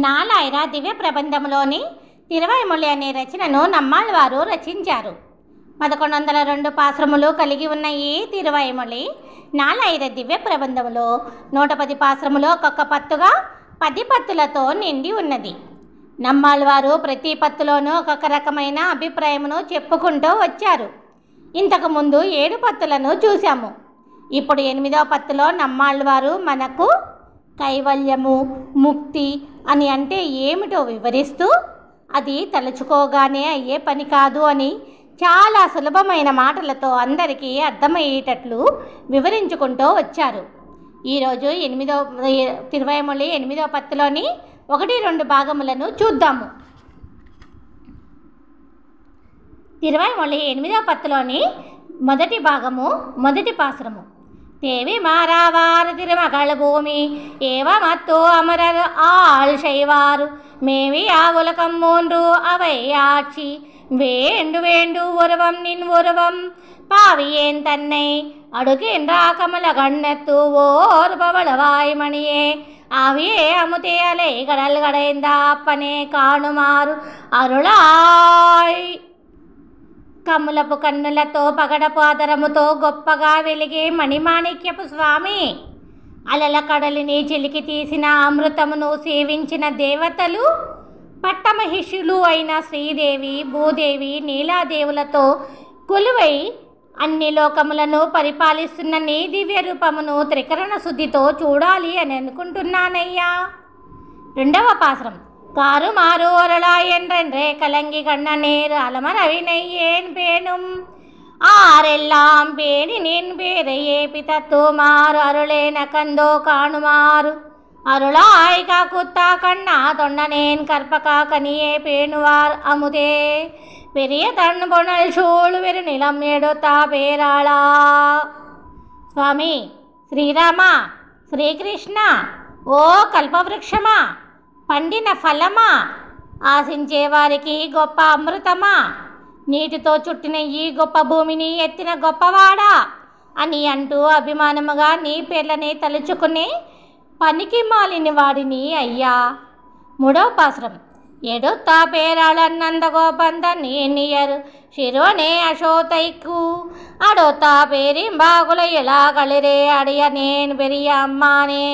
నాలాయిర దివ్య ప్రబంధంలోని తిరువైమొళి అనే రచనను నమ్మాళ్ళవారు రచించారు. 1102 పాశ్రములు కలిగి ఉన్న ఈ తిరువైమొళి నాలాయిర దివ్య ప్రబంధంలో 110 పాశ్రములు ఒక్కొక్క పత్తుగా 10 పత్తులతో నిండి ఉన్నది. నమ్మాళ్ళవారు ప్రతి పత్తులోనూ ఒక్కొక్క రకమైన అభిప్రాయమును చెప్పుకుంటూ వచ్చారు. ఇంతకుముందు 7 పత్తులను చూశాము. ఇప్పుడు 8వ పత్తులో నమ్మాళ్ళవారు మనకు కైవల్యము, ముక్తి అని అంటే ఏమిటో వివరిస్తూ అది తలుచుకోగానే అయ్యే పని కాదు అని చాలా సులభమైన మాటలతో అందరికీ అర్థమయ్యేటట్లు వివరించుకుంటూ వచ్చారు. ఈరోజు తిరువైమొళి 8వ పత్తులోని 1-2 భాగములను చూద్దాము. తిరువైమొళి 8వ పత్తులోని మొదటి భాగము, మొదటి పాసురము. தேவி மாறாவாறு திருமகள் பூமி ஏவமத்தோ அமரர் ஆள் செய்வாரு மேவி ஆவுலகம் மூன்று அவை ஆட்சி வேண்டு வேண்டு ஒருவம் நின் ஒருவம் பாவியேன் தன்னை அடுகின்றா கமல கண்ணத்து ஓர் பவளவாய் மணியே ஆவியே அமுதே அலை கடல் கடைந்த அப்பனே காணுமாறு అరుళాయ్. కమ్ములపు కన్నులతో పగడపు ఆదరముతో గొప్పగా వెలిగే మణిమాణిక్యపు స్వామి, అలల కడలిని చిలికి తీసిన అమృతమును సేవించిన దేవతలు, పట్టమహిషులు అయిన శ్రీదేవి, భూదేవి, నీలాదేవులతో కొలువై అన్ని లోకములను పరిపాలిస్తున్న నీ దివ్య రూపమును త్రికరణ శుద్ధితో చూడాలి అని అనుకుంటున్నానయ్యా. 2వ పాసురం. காரு மாறு ஒரளாய் என்றென்றே கலங்கி கண்ண நேரு அலமரவினை ஏன் பேணும் ஆரெல்லாம் பேணி நின் பேரையே பிதத்து மாறு அருளேன கந்தோ காணுமாறு அருளாய் காக்குத்தா கண்ணா தொண்டனேன் கற்பகா கனியே பேணுவார் அமுதே பெரிய தன் பொனல் சூழ் வெறு நிலம் எடுத்தா பேராளா. స్వామి శ్రీరామ, శ్రీకృష్ణ, ఓ కల్పవృక్షమా, పండిన ఫలమా, ఆశించే వారికి గొప్ప అమృతమా, నీటితో చుట్టిన ఈ గొప్ప భూమిని ఎత్తిన గొప్పవాడా అని అంటూ అభిమానముగా నీ పేర్లని తలుచుకునే పనికి మాలిన వాడిని అయ్యా. 3వ పాసురం. எடுத்தா பேராளன்னந்த கோபந்த நீர் ಶಿರೋನೆ ಅಶೋತೈಕು ಅಡೋತಾ பேரிம்பாகுல இலாகளிரே அடியனேன் பெரிய அம்மானே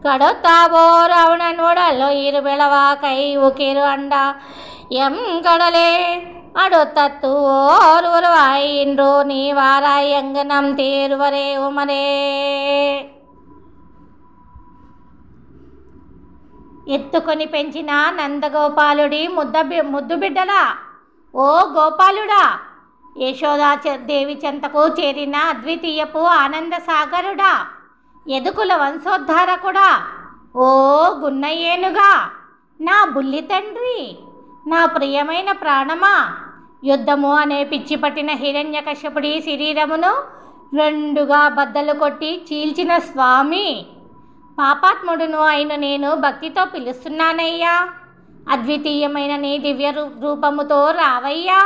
கடத்தாவோர் அவனன் உடலோ இருபிளவா கை உக்கிரு அண்டா எம் கடலே அடுத்தத்து ஓர் உருவாய் இன்றோ நீ வாராய் எங்கு நம் தேர்வரே உமரே. ఎత్తుకొని పెంచిన నందగోపాలుడి ముద్దు బిడ్డలా, ఓ గోపాలుడా, యశోదా దేవి చెంతకు చేరిన అద్వితీయపు ఆనంద సాగరుడా, ఎదుకుల వంశోద్ధారకుడా, ఓ గున్నయ్యేనుగా, నా బుల్లి తండ్రి, నా ప్రియమైన ప్రాణమా, యుద్ధము అనే పిచ్చి పట్టిన హిరణ్యకశ్యపుడి శరీరమును 2గా బద్దలు కొట్టి చీల్చిన స్వామి, పాపాత్ముడును అయిన నేను భక్తితో పిలుస్తున్నానయ్యా. అద్వితీయమైన నీ దివ్య రూపముతో రావయ్యా.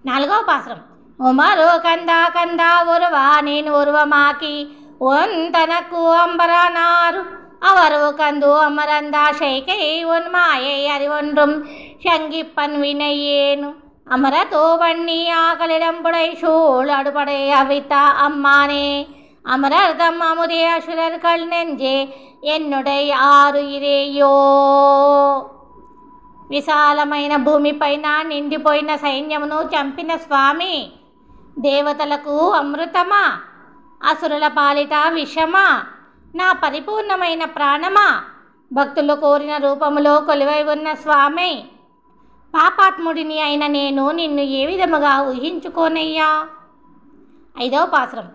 4వ పాసురం. ఉమరు కందా కందా ఉరువా నేను ఉరువమాకి ఒంతనకు అంబరానారు ಅವರು ಕಂದು ಅಮರಂದ ಶೈಕೈ ಒನ್ಮಾಯೈ அறிவொன்றும் ಶಂಗಿಪ್ಪನ್ ವಿನಯ್ಯೇನು ಅಮರತೋ ಬಣ್ಣಿ ஆகலிடம்புடை சூழ் அடுபடை அவித்த அம்மானே அமரர்தம் அமுதே அசுரர்கள் நெஞ்சே ఎన్నుడై ఆరుయిరేయో. విశాలమైన భూమిపైన నిండిపోయిన సైన్యమును చంపిన స్వామి, దేవతలకు అమృతమా, అసురుల పాలిట విషమా, నా పరిపూర్ణమైన ప్రాణమా, భక్తులు కోరిన రూపములో కొలువై ఉన్న స్వామి, పాపాత్ముడిని అయిన నేను నిన్ను ఏ విధముగా ఊహించుకోనయ్యా. 5వ పాసురం.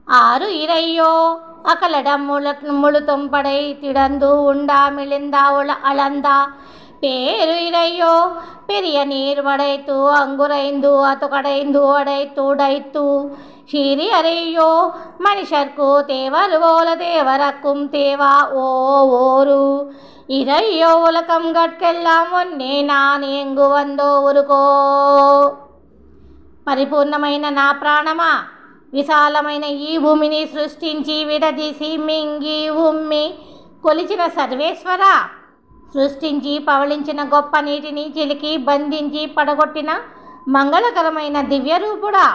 ஆறு இறையோ அகலடம் முழுத்தும்படை திடந்து உண்டா மிளிந்தா அளந்தா பேரு இறையோ பெரிய நீர் மடைத்து அங்குரைந்து அத்துக்கடைந்து அடைத்து உடைத்து சீரி அறையோ மனுஷர்க்கு தேவர் போல தேவரக்கும் தேவா ஓ ஓரு இறையோ உலகம் கட்கெல்லாம் ஒன்னே நான் ఎంగు వందో ఊరుకో. పరిపూర్ణమైన నా ప్రాణమా, విశాలమైన ఈ భూమిని సృష్టించి విడదీసి మింగి ఉమ్మి కొలిచిన సర్వేశ్వర, సృష్టించి పవళించిన గొప్ప నీటిని చిలికి బంధించి పడగొట్టిన మంగళకరమైన దివ్యరూపుడా,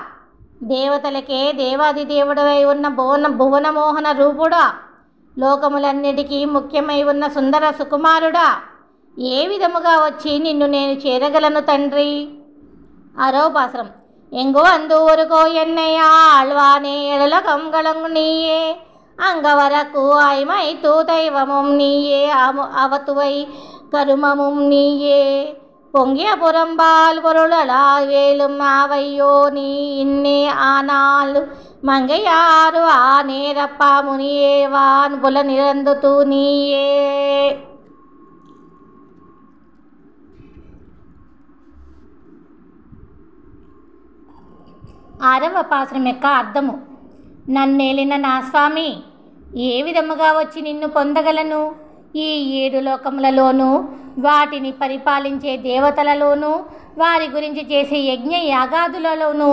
దేవతలకే దేవాది దేవుడవై ఉన్న భువనమోహన రూపుడా, లోకములన్నిటికీ ముఖ్యమై ఉన్న సుందర సుకుమారుడా, ఏ విధముగా వచ్చి నిన్ను నేను చేరగలను తండ్రి? అరోపాసరం. ఎంగు అందూరుకో ఎన్నయ్యా ఆళ్వానే ఎడల కంగళంగు నీయే, అంగవరకు ఐమై తూ దైవముం నీయే, అవతువై కరుమముం నీయే, பொங்கிய புறம்பால் பொருளலா வேலும் ஆவையோ நீ இன்னே ஆனாள் மங்கையாறு ஆனேரப்பா முனியே வான் புல நிறந்து தూ నీయే. ఆరవ పాశ్రం యొక్క అర్థము. నన్నేలిన నా స్వామి, ఏ విధముగా వచ్చి నిన్ను పొందగలను? ఈ 7 లోకములలోనూ, వాటిని పరిపాలించే దేవతలలోనూ, వారి గురించి చేసే యజ్ఞ యాగాదులలోనూ,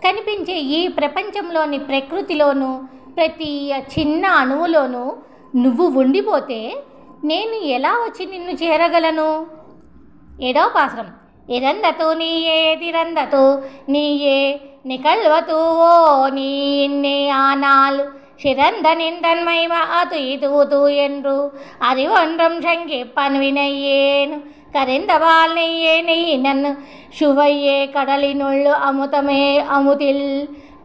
కనిపించే ఈ ప్రపంచంలోని ప్రకృతిలోనూ, ప్రతి చిన్న అణువులోనూ నువ్వు ఉండిపోతే నేను ఎలా వచ్చి నిన్ను చేరగలను? 7వ పాశ్రం. ఇరందతు నీయే తిరందతు నీయే నికల్వతు ఓ நீ இன்னே ஆனால் சிறந்த நின்றன்மைம அது இதுது என்று அறிவொன்றும் சங்கிப்பன் வினையேன் கரிந்தவால் நெய்யே நெய் நன்னு சுவையே கடலினுள் அமுதமே அமுதில்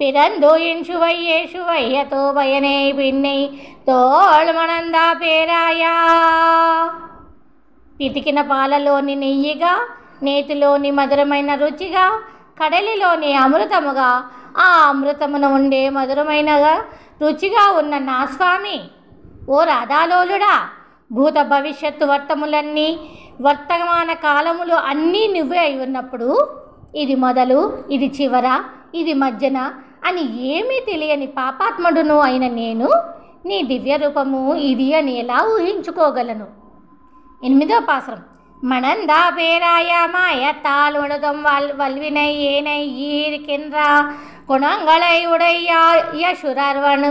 பிறந்தோ என் சுவையே சுவையதோ பயனை பின்னை தோள் மணந்தா పేరాయా. పితికిన పాలలోని నెయ్యిగా, నేతిలోని మధురమైన రుచిగా, కడలిలోని అమృతముగా, ఆ అమృతమున ఉండే మధురమైనగా రుచిగా ఉన్న నా స్వామి, ఓ రాధాలోలుడా, భూత భవిష్యత్తు వర్తములన్నీ, వర్తమాన కాలములు అన్నీ నువ్వే అయి ఉన్నప్పుడు ఇది మొదలు, ఇది చివర, ఇది మధ్యన అని ఏమీ తెలియని పాపాత్ముడును అయిన నేను నీ దివ్య రూపము ఇది అని ఎలా ఊహించుకోగలను? 8వ పాశ్రం. மணந்தா பேராய மாயத்தால் உணதும் வல்வினை ஏனை ஈர்க்கின்றா குணங்களை உடையா யசுரர்வன்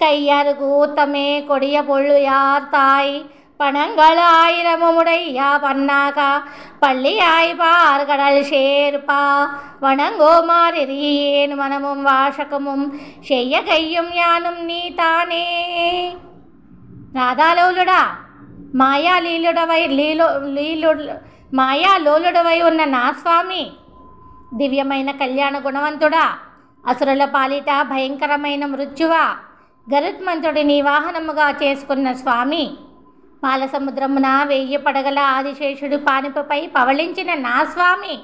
கையறு கூத்தமே கொடிய பொள்ளுயார் தாய் பணங்கள் 1000 உடையா பன்னாகா பள்ளியாய் பார்கடல் சேர்ப்பா வணங்கோ மாறியேன் மனமும் வாசகமும் செய்ய கையும் யானும் நீ தானே. రాధాలోలుడా, మాయాలోలుడవై ఉన్న నా స్వామి, దివ్యమైన కళ్యాణ గుణవంతుడా, అసురుల పాలిట భయంకరమైన మృత్యువా, గరుత్మంతుడిని వాహనముగా చేసుకున్న స్వామి, పాలసముద్రమున 1000 పడగల ఆదిశేషుడి పానిపై పవళించిన నా స్వామి,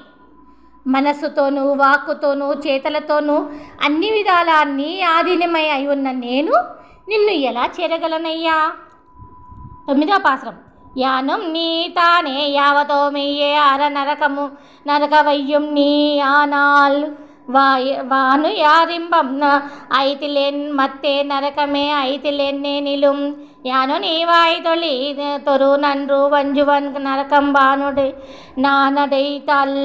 మనస్సుతోనూ వాక్కుతోనూ చేతలతోనూ అన్ని విధాల నీ ఆధీనమై అయి ఉన్న నేను నిన్ను ఎలా చేరగలనయ్యా? 9వ పాశ్రం. యానం నీ తానే యావతో మెయ్యే అర నరకము నరకవయ్యం నీ ఆనాల్ వాను యారింబం ఐతిలేన్ మత్తే నరకమే ఐతిలేన్నే నిలుం యాను నీవాయి తొలి తొరు నన్రు వంజువన్ నరకం బానుడి నానడై తల్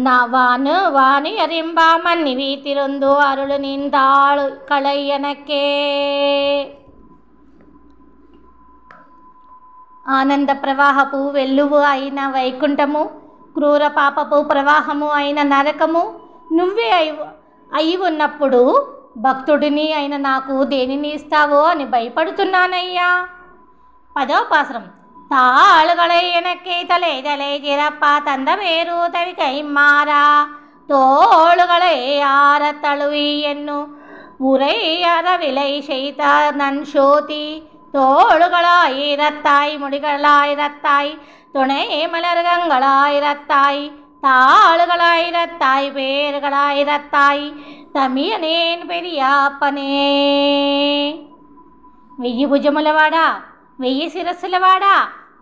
నా వాను ఎరింబామన్ని వీతిరొందు అరుಳು నిందాళు కళయ్యనకే. ఆనంద ప్రవాహపు వెల్లువు అయిన వైకుంఠము, క్రూర పాపపు ప్రవాహము అయిన నరకము నువ్వే అయి ఉన్నప్పుడు భక్తుడిని అయిన నాకు దేనిని ఇస్తావో అని భయపడుతున్నానయ్యా. 10వ పాశ్రం. தாளுகளை எனக்கு தலை தலை சிறப்பா தந்த வேறு தவிக்கை மாறா தோளுகளை ஆற தழுவி என்னு உரை அறவிலை செய்த நன் சோதி தோளுகளாயிரத்தாய் முடிகளாயிரத்தாய் துணை மலர்கங்களாயிரத்தாய் தாளுகளாயிரத்தாய் பேர்களாயிரத்தாய் தமியனேன் பெரிయాపనే. 1000 భుజములవాడా, 1000 శిరస్సులవాడా,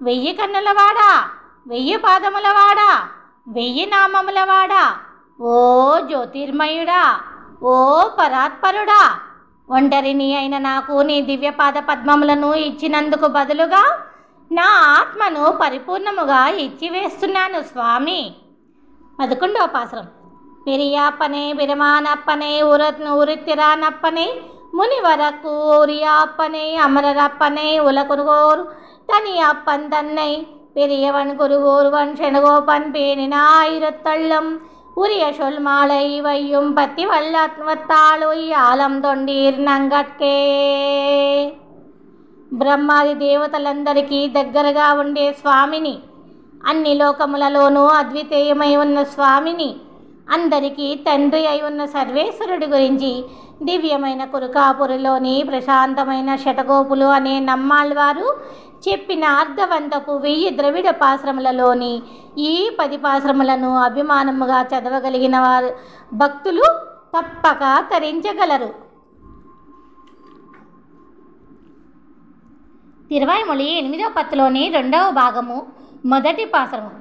1000 కన్నులవాడా, 1000 పాదములవాడా, 1000 నామములవాడా, ఓ జ్యోతిర్మయుడా, ఓ పరాత్పరుడా, ఒంటరిని అయిన నాకు నీ దివ్య పాద పద్మములను ఇచ్చినందుకు బదులుగా నా ఆత్మను పరిపూర్ణముగా ఇచ్చివేస్తున్నాను స్వామి. 11వ పాశ్రం. పెరియాపనే బిరమానప్పనే ఉరిత్తిరానప్పనే முனிவரக்கு உரியப்பனை அமரரப்பனை உலகுருகோர் தனி அப்பன் தன்னை பெரியவன் குருகோர்வன் செனகோப்பன் பேணினாயிரத்தள்ளும் உரிய சொல் மாலை வையும் பத்தி వత్తాళొయ్యాలం తొండీర్ నంగట్కే. బ్రహ్మాది దేవతలందరికీ దగ్గరగా ఉండే స్వామిని, అన్ని లోకములలోనూ అద్వితీయమై ఉన్న స్వామిని, అందరికీ తండ్రి అయి ఉన్న సర్వేశ్వరుడి గురించి దివ్యమైన కురుకాపురిలోని ప్రశాంతమైన శటగోపులు అనే నమ్మాళ్వారు చెప్పిన అర్ధవంతపు 1000 ద్రవిడ పాశ్రములలోని ఈ 10 పాశ్రములను అభిమానముగా చదవగలిగిన వారు భక్తులు తప్పక తరించగలరు. తిరువాయ్మొళి 8వ పత్తులోని 2వ భాగము మొదటి పాశ్రము.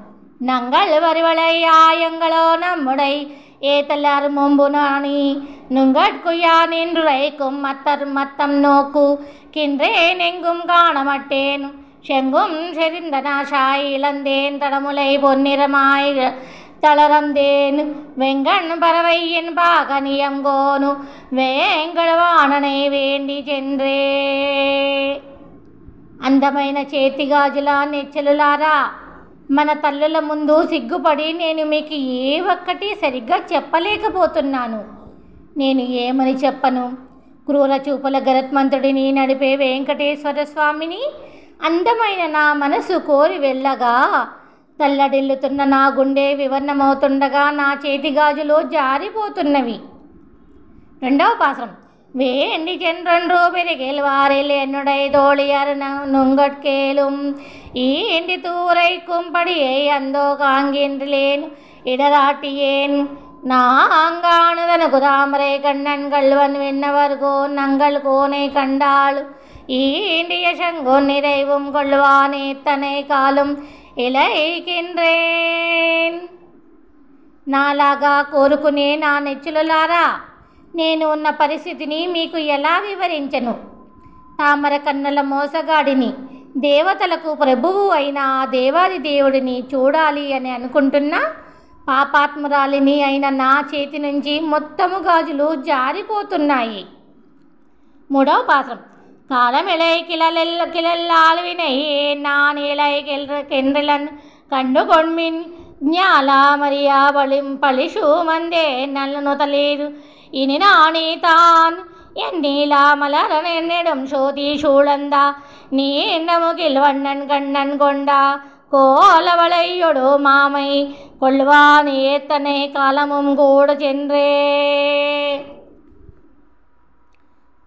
నంగళ్ వరివళయ్యాయంగళో నమ్ముడై ఏతలారు మొంబునాని నుంగట్కుయ్యా నిన్ను రైకుం మత్తం నోకు కిండ్రే నెంగుం కాణమట్టేను శంగుం செறிந்தனாஷாய் இளந்தேன் தடமுலை பொன்னிறமாய் தளரந்தேன் வெங்கண் பறவையின் பாகனியங்கோனு వేంకటవాణனை వేండి చెంద్రే. అందమైన చేతిగాజుల నెచ్చెలులారా, మన తల్లుల ముందు సిగ్గుపడి నేను మీకు ఏ ఒక్కటి సరిగ్గా చెప్పలేకపోతున్నాను. నేను ఏమని చెప్పను? క్రూర చూపుల గరుత్మంతుడిని నడిపే వెంకటేశ్వర స్వామిని అందమైన నా మనసు కోరి వెళ్ళగా, తల్లడిల్లుతున్న నా గుండె వివర్ణమవుతుండగా నా చేతిగాజులు జారిపోతున్నవి. 2వ పాశ్రం. வேண்டி சென்றொன்று பெருகேழ்வாரில் என்னுடைய தோழியர் நுங்கட்கேலும் ஈண்டி தூரைக்கும் படியை அந்தோ காங்கின்றேன் இடராட்டியேன் நாங்காணுதனகு தாமரை கண்ணன் கள்வன் வென்னவர்கோ நங்கள் கோனை கண்டாள் ஈண்டிய சங்கொன் நிறைவும் கொள்வானே தனை காலும் ఇలైకిండ్రేన్. నాలాగా కోరుకునే నా నెచ్చులారా, నేను ఉన్న పరిస్థితిని మీకు ఎలా వివరించను? తామర కన్నుల మోసగాడిని, దేవతలకు ప్రభువు అయిన ఆ దేవాది దేవుడిని చూడాలి అని అనుకుంటున్నా పాపాత్మురాలిని అయిన నా చేతి నుంచి మొత్తము గాజులు జారిపోతున్నాయి. 3వ పాత్రం. காலமிளை கிளல்லாழ்வினையே நான் இளை கென்றிலன் கண்டு கொண்மின் ஞாலாமரியா பழிஷு மந்தே நல்ல தலேரு இனி நானே தான் என் நீலா மலரன் என்னிடம் சோதி சூழந்தா நீ என்னமுகில் வண்ணன் கண்ணன் கொண்டா கோலவளையொடு மாமை கொள்வான் ஏத்தனை காலமும் கூட சென்றே.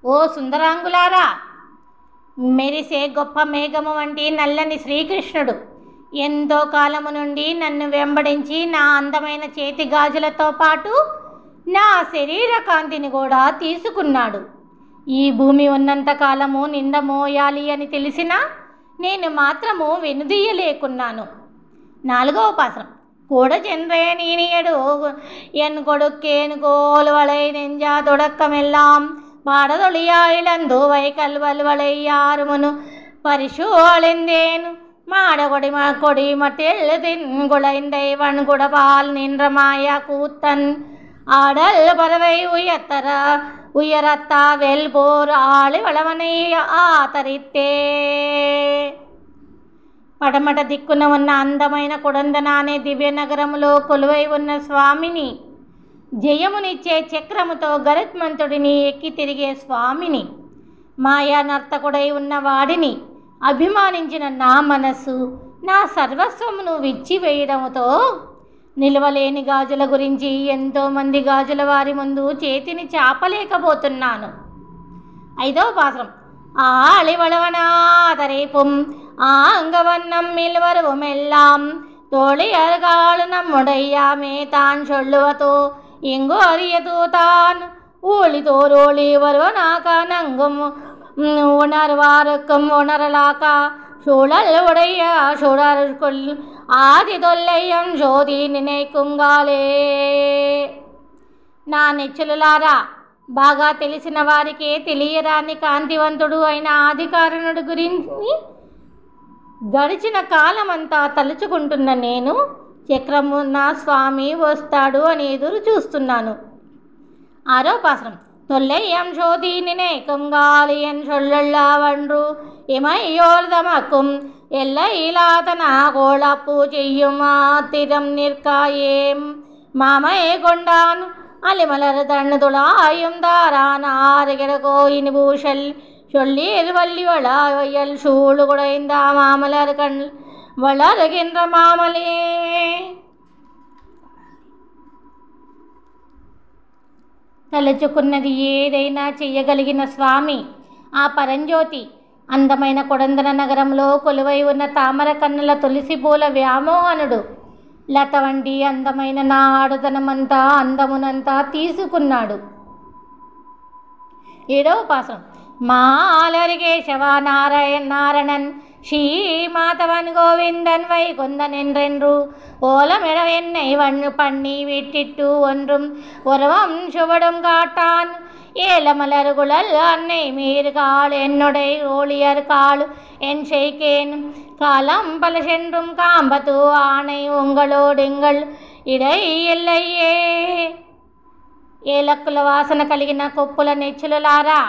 ఓ సుందరాంగులారా, మెరిసే గొప్ప మేఘము వంటి నల్లని శ్రీకృష్ణుడు ఎంతో కాలము నుండి నన్ను వెంబడించి నా అందమైన చేతి గాజులతో పాటు నా శరీర కాంతిని కూడా తీసుకున్నాడు. ఈ భూమి ఉన్నంత కాలము నింద మోయాలి అని తెలిసినా నేను మాత్రము వెనుదీయలేకున్నాను. 4వ పాశ్రం. கூட சென்றே நீனியடு என் கொடுக்கேன் கோல்வளை நெஞ்சா தொடக்கமெல்லாம் பாடதொழியா இழந்து வைக்கல்வல் வளையாறுமுனு பரிசு அழிந்தேன் மாடகொடி கொடி மட்டெழு தின்குளைந்தை வன்குடபால் நின்ற மாயா கூத்தன் ஆடல் பறவை உயரத்தா வெல் போர் ஆளி வளவனை ఆతరితే. పడమట దిక్కున ఉన్న అందమైన కొడందన అనే దివ్య నగరములో కొలువై ఉన్న స్వామిని, జయమునిచ్చే చక్రముతో గరుత్మంతుడిని ఎక్కి తిరిగే స్వామిని, మాయా నర్తకుడై ఉన్న వాడిని అభిమానించిన నా మనస్సు నా సర్వస్వమును విచ్చివేయడంతో నిలవలేని గాజుల గురించి ఎంతోమంది గాజుల వారి ముందు చేతిని చాపలేకపోతున్నాను. 5వ పాశ్రం. ஆளிவளவனாதரைப்பும் ஆங்கவண்ணம் மில்வருவும் எல்லாம் தோழியர்காள் நம்முடையாமே தான் சொல்லுவதோ எங்கு அறியதோ தான் ஊழிதோரோழி வருவனாக நங்கும் உணர்வாருக்கும் உணரலாக்கா சூழல் உடைய சுடருக்குள் ஆதி தொல்லையம் ஜோதி நினைக்குங்காலே. నా నెచ్చులారా, బాగా తెలిసిన వారికి తెలియరాని కాంతివంతుడు అయిన ఆదికారణుడి గురించి గడిచిన కాలమంతా తలుచుకుంటున్న నేను చక్రమున్న స్వామి వస్తాడు అని ఎదురు చూస్తున్నాను. 6వ పాశ్రం. தொல்லையம் சோதீனினை கொங்காலியன் சொல்லல்லாவன்று இமையோர் தமக்கும் எல்லையிலாதனா கோளாப்பு செய்யும் ஆத்திரம் நிற்காயேம் மாமையை கொண்டான் அலிமலர் தண்ணுதுளாயும் தாரான் ஆறுகிற கோயின் பூஷல் சொல்லீர் வள்ளிவளாயல் சூழு குடைந்த மாமலர் கண் வளருகின்ற மாமலே. తలుచుకున్నది ఏదైనా చెయ్యగలిగిన స్వామి ఆ పరంజ్యోతి. అందమైన కొడందన నగరంలో కొలువై ఉన్న తామర కన్నుల తులసి పూల వ్యామోహనుడు లత వంటి అందమైన నా ఆడుదనమంతా అందమునంతా తీసుకున్నాడు. 7వ పాసం. మాలరి కేశవ నారాయణన్ ஸ்ரீமாதவன் கோவிந்தன் வைகுந்தன் என்றென்று ஓலமிட என்னை பண்ணி விட்டிட்டு ஒன்றும் ஒருவம் சுவடும் காட்டான் ஏலமலர்குழல் அன்னை மீர்காள் என்னுடைய ஓழியர் காள் என் செய்கேன் காலம் பல சென்றும் காம்பத்து ஆணை உங்களோடுங்கள் இடை இல்லையே. ఏలక్కుల వాసన కలిగిన కొప్పుల నెచ్చులారా,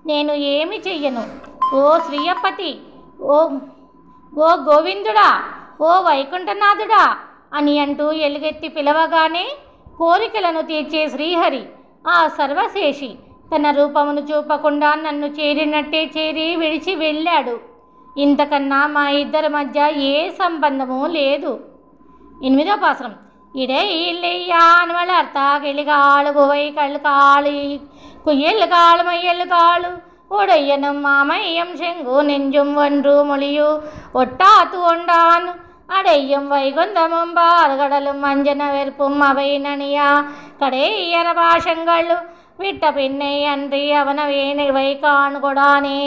నేను ఏమి చెయ్యను ఓ శ్రీయపతి, ఓ గోవిందుడా, ఓ వైకుంఠనాథుడా అని అంటూ ఎలుగెత్తి పిలవగానే కోరికలను తీర్చే శ్రీహరి ఆ సర్వశేషి తన రూపమును చూపకుండా నన్ను చేరినట్టే చేరి విడిచి వెళ్ళాడు. ఇంతకన్నా మా ఇద్దరి మధ్య ఏ సంబంధము లేదు. 8వ పాసరం. இடையில்லையான் வளர்த்தா கிளிகாளு குவை கல்காளு குயில் காளு மையல் காளு உடையனும் மாமையம் செங்கு நெஞ்சும் ஒன்று மொழியு ஒட்டாத்து கொண்டான் அடையும் வைகுந்தமும் பார்கடலும் அஞ்சன வெறுப்பும் அவை நனியா கடையர பாஷங்கள் விட்ட பின்னை அன்றி அவனவேனை வைకాను కొడానే.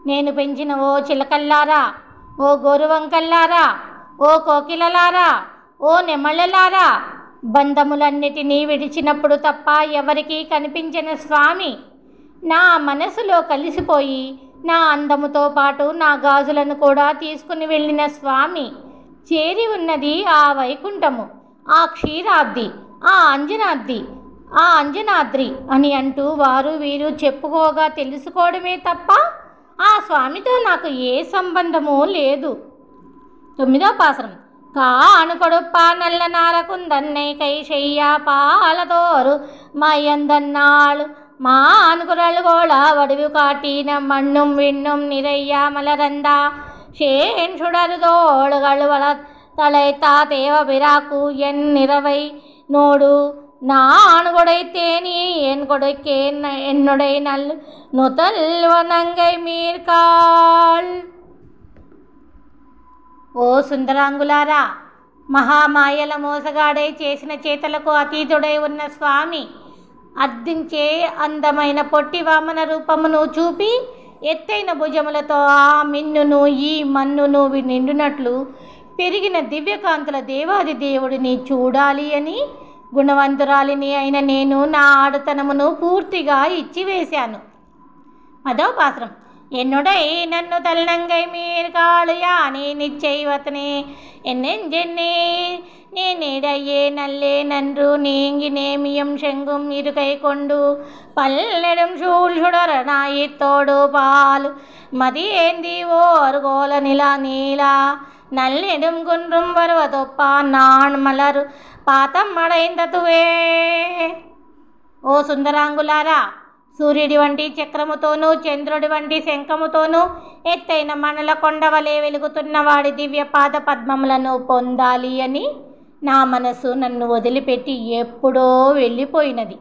నేను పెంచిన ఓ చిలకల్లారా, ఓ గోరువంకల్లారా, ఓ కోకిలలారా, ఓ నెమళ్ళలారా, బంధములన్నిటినీ విడిచినప్పుడు తప్ప ఎవరికీ కనిపించిన స్వామి నా మనసులో కలిసిపోయి నా అందముతో పాటు నా గాజులను కూడా తీసుకుని వెళ్ళిన స్వామి చేరి ఉన్నది ఆ వైకుంఠము, ఆ క్షీరాబ్ది, ఆ అంజనాద్రి అని అంటూ వారు వీరు చెప్పుకోగా తెలుసుకోవడమే తప్ప ఆ స్వామితో నాకు ఏ సంబంధము లేదు. 9వ పాసరం. కాను కొడుప్ప నల్ల నారకుందన్నై కై చెయ్యా పాలతోరు మయందన్నాళు மான்குரல்கோள வடிவு காட்டின மண்ணும் விண்ணும் நிறையா மலரந்தா சேன் சுடருதோளுகள் வள தலைத்தா தேவ பிராக்கு என் நிறவை நோடு நான் கொடைத்தேனி என் கொடுக்கேன் என்னுடைய நல் நுதல்வனங்கை மீர்காள். ఓ సుందరాంగులారా, మహామాయల మోసగాడై చేసిన చేతలకు అతీతుడై ఉన్న స్వామి అద్దించే అందమైన పొట్టి వామన రూపమును చూపి ఎత్తైన భుజములతో ఆ మిన్నును ఈ మన్నును నిండునట్లు పెరిగిన దివ్యకాంతుల దేవాది దేవుడిని చూడాలి అని గుణవంతురాలిని అయిన నేను నా ఆడుతనమును పూర్తిగా ఇచ్చివేశాను. 10వ పాసరం. என்னுடை நன்னு தல்நங்கை மீர்காளு யானே நிச்சயவத்தனே என்னெஞ்சென்னே నేనిడయే నల్లే నన్రు నీంగి నేమియం శంగుం ఇరుకై కొండు పల్లెడం చూల్చుడర నాయిత్తోడు పాలు మది ఏంది ఓ అరుగోల నిలా నీలా నల్లెడం గుండ్రం వరువతొప్ప నాన్ మలరు పాతం మడైందతువే. ఓ సుందరాంగులారా, సూర్యుడి వంటి చక్రముతోనూ చంద్రుడి వంటి శంఖముతోనూ ఎత్తైన మనల కొండవలే వెలుగుతున్న వాడి దివ్య పాద పద్మములను పొందాలి అని నా మనసు నన్ను వదిలిపెట్టి ఎప్పుడో వెళ్ళిపోయినది.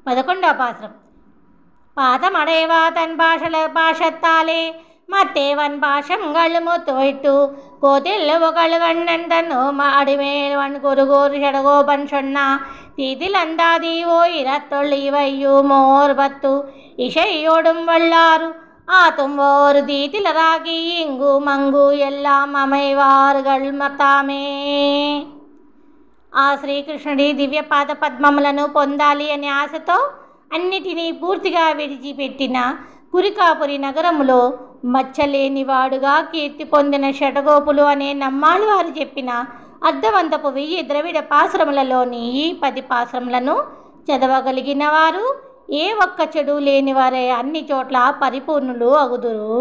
11వ పాసరం. പാദമടയവാ തൻ ഭാഷത്താലേ മത്തേവൻ ഭാഷങ്ങളു തോയിട്ടു കോതില്ലുകൾ കണ്ണൻ തന്നു അടിമേവൻ കുറുകൂർ ഷടകോപൻ ചൊന്ന തീതിലന്താതീവോ ഇരത്തൊള്ളിവയ്യു മോർപത്തു ഇഷയോടും വള്ളാറു ആത്തും ഓരു തീതിലറാകി ഇങ്കു മങ്കു എല്ലാം അമൈവാറുകൾ മത്താമേ. ఆ శ్రీకృష్ణుడి దివ్య పాద పద్మములను పొందాలి అనే ఆశతో అన్నిటినీ పూర్తిగా విడిచిపెట్టిన కురికాపురి నగరములో మచ్చలేనివాడుగా కీర్తి పొందిన షటగోపులు అనే నమ్మాళ్ళు వారు చెప్పిన అర్ధవంతపు 1000 ద్రవిడ పాశ్రములలోని ఈ 10 పాశ్రములను చదవగలిగిన వారు ఏ ఒక్క చెడు లేనివారే అన్ని చోట్ల పరిపూర్ణులు అగుదురు.